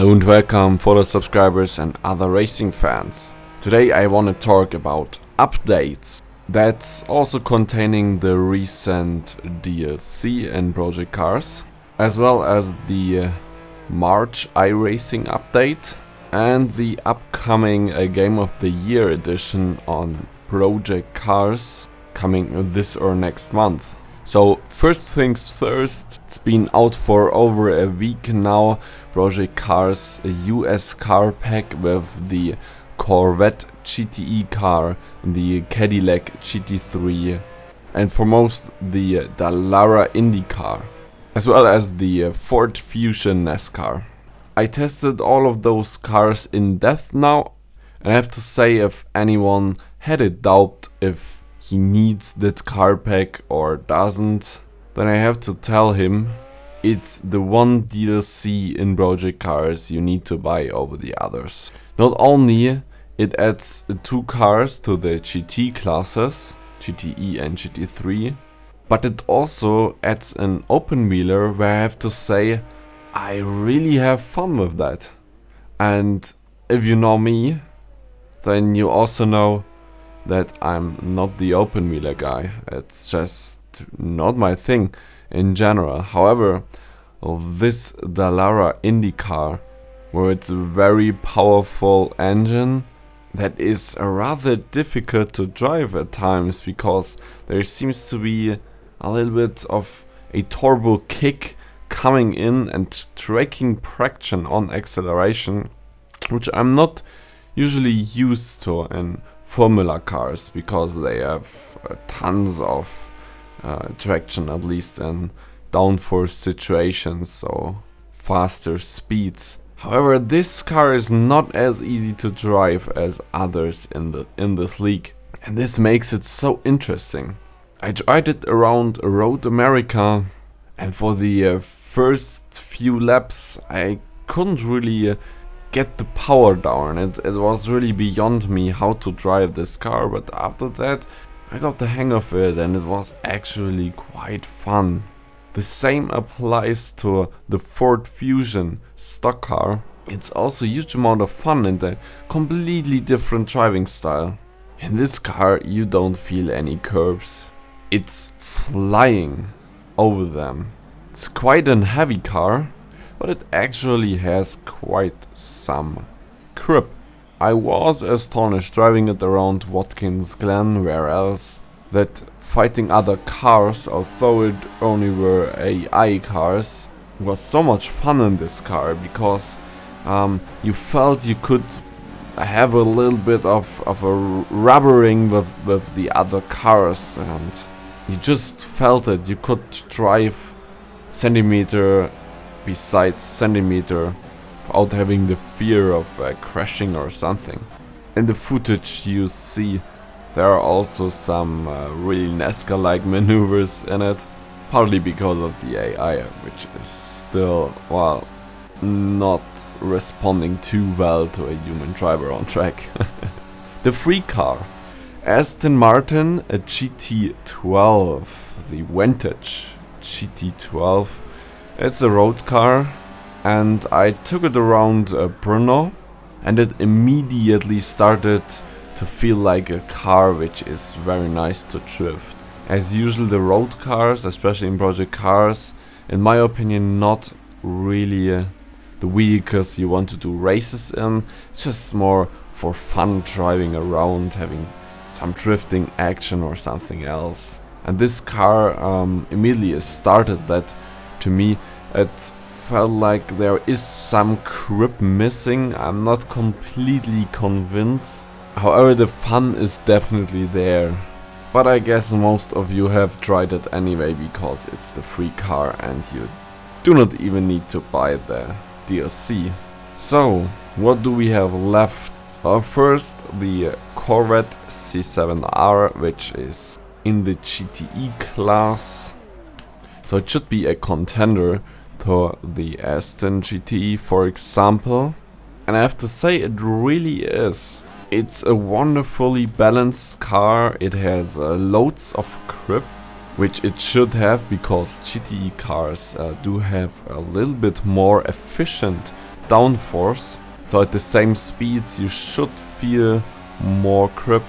Hello and welcome for the subscribers and other racing fans. Today I want to talk about updates. That's also containing the recent DLC in Project Cars, as well as the March iRacing update and the upcoming Game of the Year edition on Project Cars coming this or next month. So first things first, it's been out for over a week now. Project Cars US car pack with the Corvette GTE car, the Cadillac GT3 and for most the Dallara IndyCar, as well as the Ford Fusion NASCAR. I tested all of those cars in depth now, and I have to say, if anyone had a doubt if he needs that car pack or doesn't, then I have to tell him it's the one DLC in Project Cars you need to buy over the others. Not only it adds 2 cars to the GT classes, GTE and GT3, but it also adds an open wheeler where I have to say I really have fun with that. And if you know me, then you also know that I'm not the open wheeler guy. It's just not my thing in general. However, this Dallara IndyCar, with its very powerful engine that is rather difficult to drive at times because there seems to be a little bit of a turbo kick coming in and tracking traction on acceleration, which I'm not usually used to in Formula cars because they have tons of traction, at least in downforce situations, so faster speeds. However, this car is not as easy to drive as others in this league, and this makes it so interesting. I tried it around Road America, and for the first few laps I couldn't really get the power down. It was really beyond me how to drive this car, but after that I got the hang of it and it was actually quite fun. The same applies to the Ford Fusion Stockcar. It's also a huge amount of fun and a completely different driving style. In this car you don't feel any curbs. It's flying over them. It's quite a heavy car, but it actually has quite some grip. I was astonished driving it around Watkins Glen, where else, that fighting other cars, although it only were AI cars, was so much fun in this car because you felt you could have a little bit of a rubbering with the other cars, and you just felt it. You could drive centimeter besides centimeter without having the fear of crashing or something. In the footage you see there are also some really NASCAR-like maneuvers in it, partly because of the AI, which is still, well, not responding too well to a human driver on track. The free car, Aston Martin, a GT12, the Vantage GT12. It's a road car, and I took it around Brno, and it immediately started to feel like a car which is very nice to drift. As usual, the road cars, especially in Project Cars, in my opinion, not really the vehicles you want to do races in. It's just more for fun driving around, having some drifting action or something else. And this car immediately started that. To me, it felt like there is some grip missing. I'm not completely convinced. However, the fun is definitely there. But I guess most of you have tried it anyway because it's the free car and you do not even need to buy the DLC. So, what do we have left? First, the Corvette C7R, which is in the GTE class. So it should be a contender to the Aston GTE, for example. And I have to say, it really is. It's a wonderfully balanced car. It has loads of grip, which it should have because GTE cars do have a little bit more efficient downforce. So at the same speeds you should feel more grip,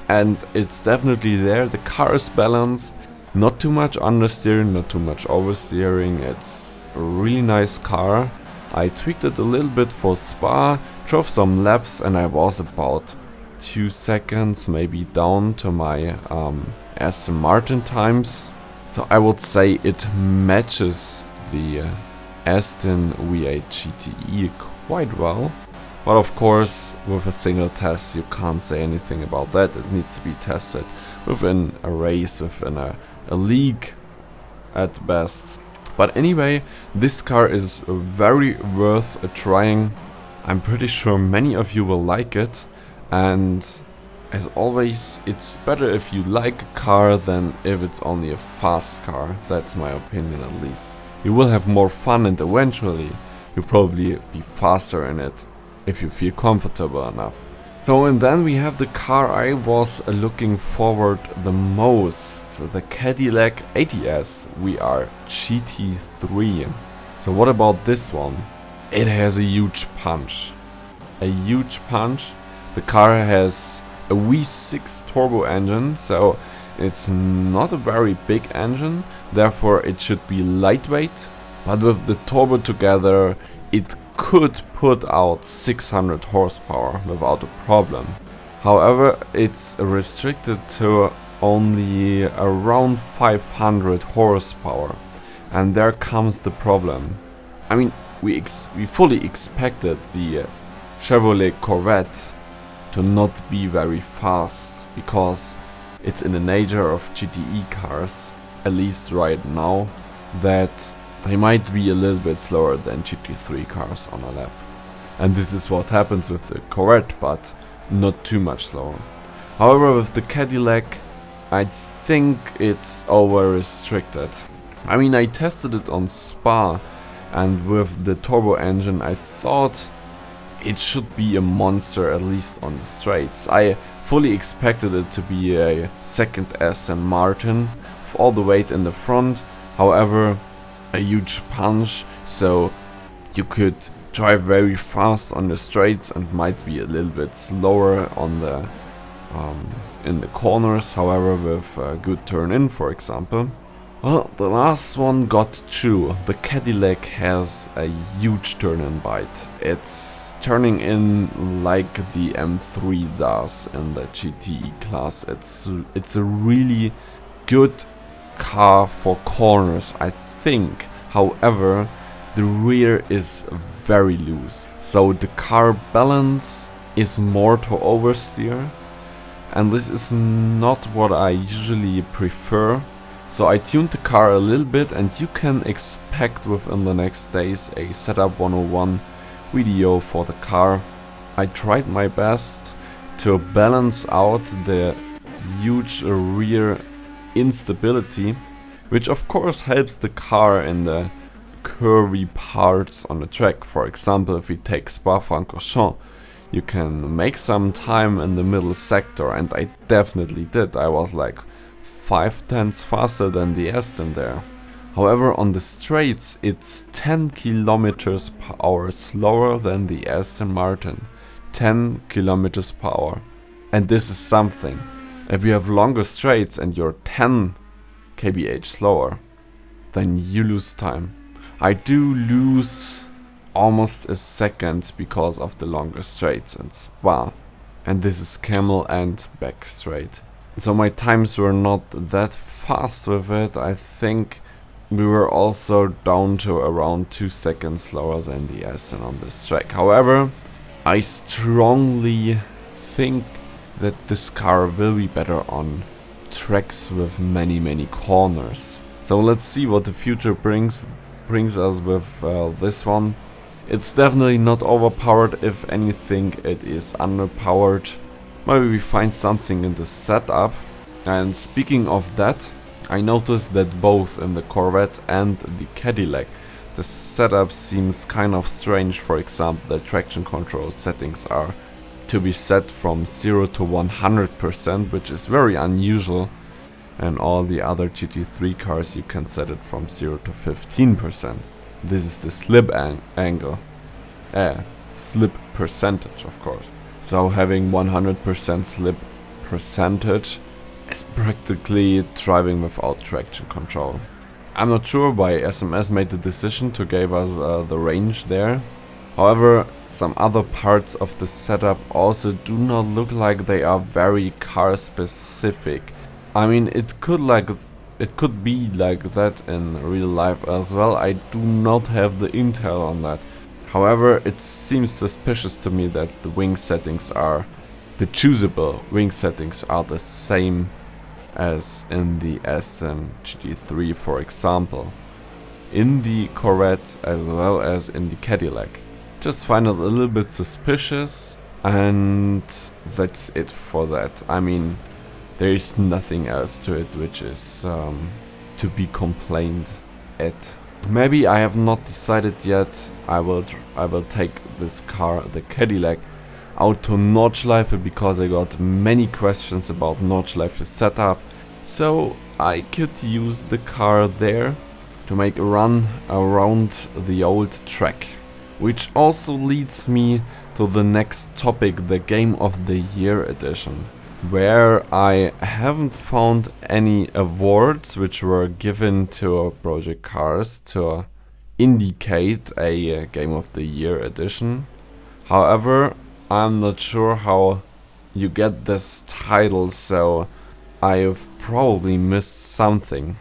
and it's definitely there. The car is balanced, not too much understeering, not too much oversteering. It's a really nice car. I tweaked it a little bit for Spa, drove some laps, and I was about 2 seconds maybe down to my Aston Martin times. So I would say it matches the Aston V8 GTE quite well. But of course, with a single test you can't say anything about that. It needs to be tested within a race, within a league at best. But anyway, this car is very worth trying. I'm pretty sure many of you will like it. And as always, it's better if you like a car than if it's only a fast car. That's my opinion at least. You will have more fun, and eventually you'll probably be faster in it if you feel comfortable enough. So, and then we have the car I was looking forward the most, the Cadillac ATS-VR GT3. So what about this one? It has a huge punch. A huge punch. The car has a V6 turbo engine, so it's not a very big engine, therefore it should be lightweight, but with the turbo together it could put out 600 horsepower without a problem. However, it's restricted to only around 500 horsepower, and there comes the problem. I mean, we fully expected the Chevrolet Corvette to not be very fast, because it's in the nature of GTE cars, at least right now, that they might be a little bit slower than GT3 cars on a lap. And this is what happens with the Corvette, but not too much slower. However, with the Cadillac, I think it's over restricted. I mean, I tested it on Spa, and with the turbo engine I thought it should be a monster, at least on the straights. I fully expected it to be a second Aston Martin with all the weight in the front. However, a huge punch, so you could drive very fast on the straights and might be a little bit slower on the in the corners. However, with a good turn in, for example. Well, the last one got through. The Cadillac has a huge turn-in bite. It's turning in like the M3 does in the GTE class. It's a really good car for corners, I think. However, the rear is very loose, so the car balance is more to oversteer, and this is not what I usually prefer. So I tuned the car a little bit, and you can expect within the next days a setup 101 video for the car. I tried my best to balance out the huge rear instability, which of course helps the car in the curvy parts on the track. For example, if we take Spa-Francorchamps, you can make some time in the middle sector, and I definitely did. I was like 5/10 faster than the Aston there. However, on the straights it's 10 kilometers per hour slower than the Aston Martin. 10 kilometers per hour. And this is something. If you have longer straights and you're 10 kph slower, then you lose time. I do lose almost a second because of the longer straights in Spa. And this is camel and back straight. So my times were not that fast with it. I think we were also down to around 2 seconds slower than the Aston on this track. However, I strongly think that this car will be better on tracks with many corners. So let's see what the future brings us with this one. It's definitely not overpowered. If anything, it is underpowered. Maybe we find something in the setup. And speaking of that, I noticed that both in the Corvette and the Cadillac the setup seems kind of strange. For example, the traction control settings are to be set from 0 to 100%, which is very unusual. And all the other GT3 cars you can set it from 0 to 15%. This is the slip angle. slip percentage, of course. So having 100% slip percentage is practically driving without traction control. I'm not sure why SMS made the decision to give us the range there. However, some other parts of the setup also do not look like they are very car specific. I mean, it could be like that in real life as well. I do not have the intel on that. However, it seems suspicious to me that the wing settings are, the choosable wing settings are the same as in the Aston GT3, for example, in the Corvette as well as in the Cadillac. Just find it a little bit suspicious, and that's it for that. I mean, there is nothing else to it which is to be complained at. Maybe I have not decided yet. I will take this car, the Cadillac, out to Nordschleife because I got many questions about Nordschleife setup. So I could use the car there to make a run around the old track. Which also leads me to the next topic, the Game of the Year edition, where I haven't found any awards which were given to Project Cars to indicate a Game of the Year edition. However, I'm not sure how you get this title, so I've probably missed something.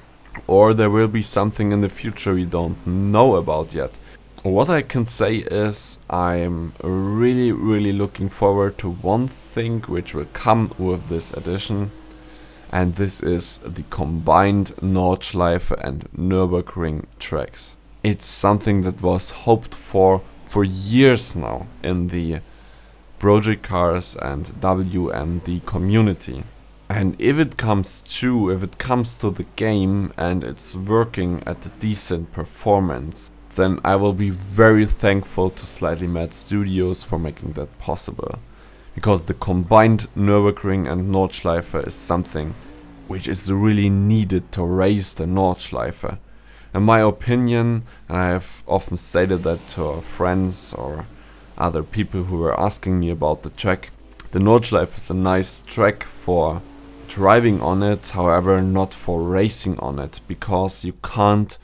Or there will be something in the future we don't know about yet. What I can say is I'm really looking forward to one thing which will come with this edition, and this is the combined Nordschleife and Nürburgring tracks. It's something that was hoped for years now in the Project Cars and WMD community. And if it comes true, if it comes to the game and it's working at a decent performance, then I will be very thankful to Slightly Mad Studios for making that possible. Because the combined Nürburgring and Nordschleife is something which is really needed to raise the Nordschleife. In my opinion, and I have often stated that to friends or other people who were asking me about the track, the Nordschleife is a nice track for driving on it, however not for racing on it, because you can't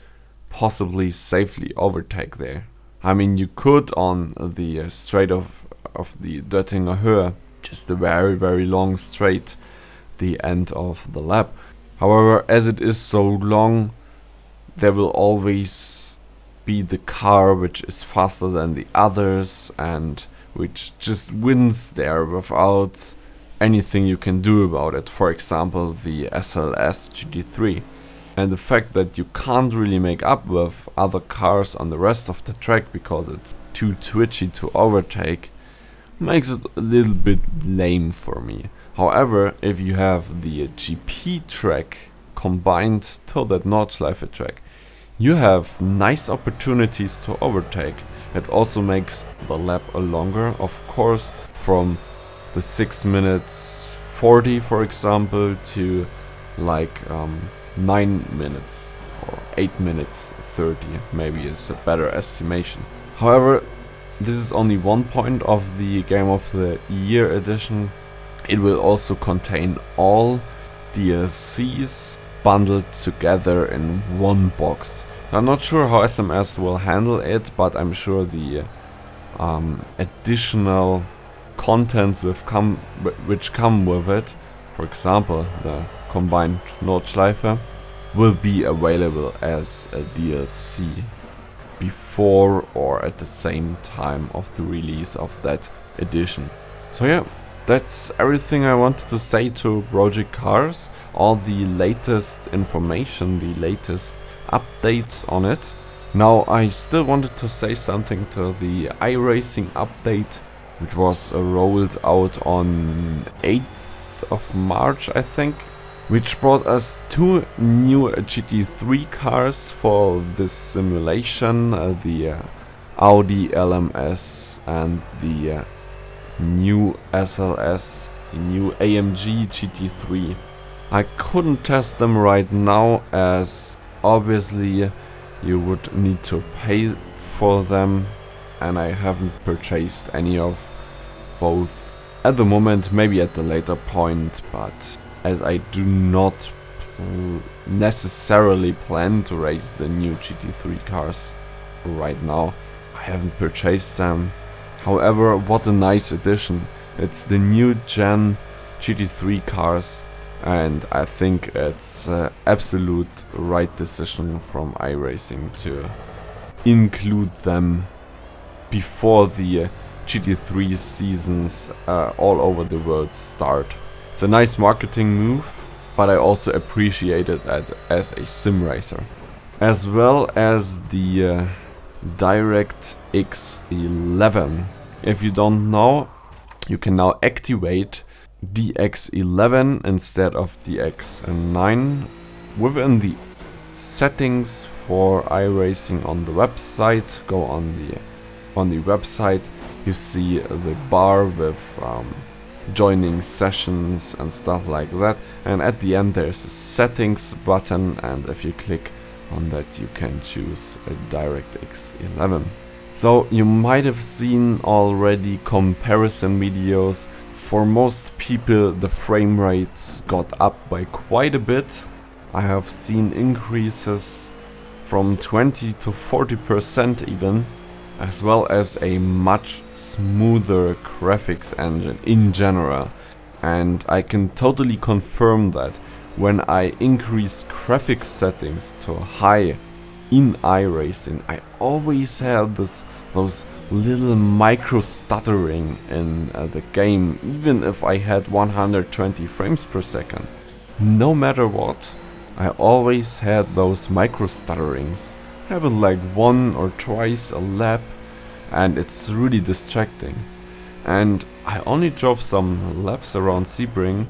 possibly safely overtake there. I mean, you could on the straight of the Döttinger Höhe, just a very long straight, the end of the lap. However, as it is so long, there will always be the car which is faster than the others and which just wins there without anything you can do about it. For example, the SLS GT3. And the fact that you can't really make up with other cars on the rest of the track because it's too twitchy to overtake makes it a little bit lame for me. However, if you have the GP track combined to that Nordschleife track, you have nice opportunities to overtake. It also makes the lap longer, of course, from the 6 minutes 40, for example, to like 9 minutes or 8 minutes 30 maybe is a better estimation. However, this is only one point of the Game of the Year edition. It will also contain all DLCs bundled together in one box. I'm not sure how SMS will handle it, but I'm sure the additional contents which come with it, for example the combined Nordschleife, will be available as a DLC before or at the same time of the release of that edition. So yeah, that's everything I wanted to say to Project Cars. All the latest information, the latest updates on it. Now I still wanted to say something to the iRacing update, which was rolled out on 8th of March, I think, which brought us 2 new GT3 cars for this simulation, the Audi LMS and the new SLS, the new AMG GT3. I couldn't test them right now as obviously you would need to pay for them, and I haven't purchased any of both at the moment, maybe at the later point, but as I do not necessarily plan to race the new GT3 cars right now, I haven't purchased them. However, what a nice addition. It's the new gen GT3 cars, and I think it's an absolute right decision from iRacing to include them before the GT3 seasons all over the world start. It's a nice marketing move, but I also appreciate it as a sim racer. As well as the DirectX 11. If you don't know, you can now activate DX11 instead of DX9 within the settings for iRacing on the website. Go on the website, you see the bar with joining sessions and stuff like that, and at the end there's a settings button, and if you click on that you can choose a DirectX 11. So you might have seen already comparison videos. For most people the frame rates got up by quite a bit. I have seen increases from 20 to 40% even, as well as a much smoother graphics engine in general. And I can totally confirm that when I increase graphics settings to high in iRacing, I always had those little micro stuttering in the game, even if I had 120 frames per second. No matter what, I always had those micro stutterings. Happen like one or twice a lap, and it's really distracting. And I only drove some laps around Sebring,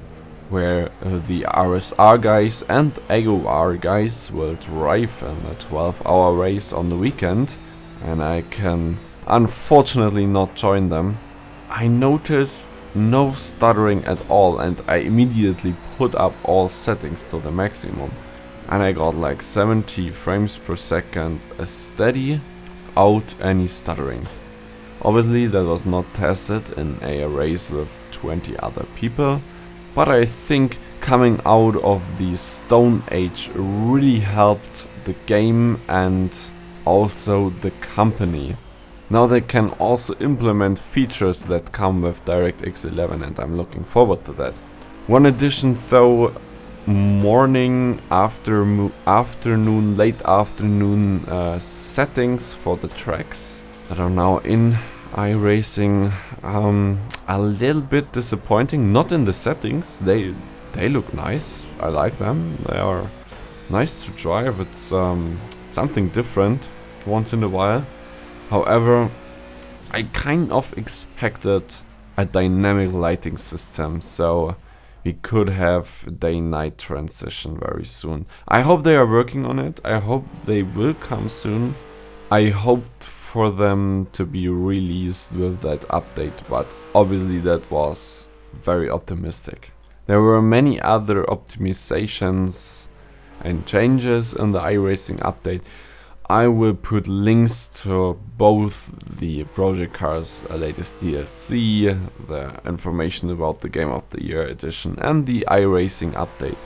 where the RSR guys and AOR guys will drive in a 12-hour race on the weekend, and I can unfortunately not join them. I noticed no stuttering at all, and I immediately put up all settings to the maximum, and I got like 70 frames per second steady without any stutterings. Obviously that was not tested in a race with 20 other people, but I think coming out of the Stone Age really helped the game and also the company. Now they can also implement features that come with DirectX 11, and I'm looking forward to that. One addition though, morning, afternoon, late afternoon settings for the tracks that are now in iRacing. A little bit disappointing, not in the settings. They look nice, I like them, they are nice to drive. It's something different once in a while. However, I kind of expected a dynamic lighting system, so we could have day-night transition very soon. I hope they are working on it. I hope they will come soon. I hoped for them to be released with that update, but obviously that was very optimistic. There were many other optimizations and changes in the iRacing update. I will put links to both the Project Cars latest DLC, the information about the Game of the Year edition, and the iRacing update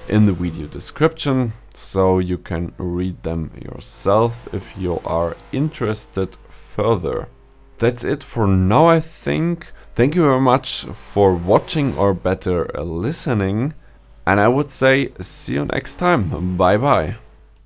in the video description, so you can read them yourself if you are interested further. That's it for now, I think. Thank you very much for watching, or better listening, and I would say see you next time. Bye bye.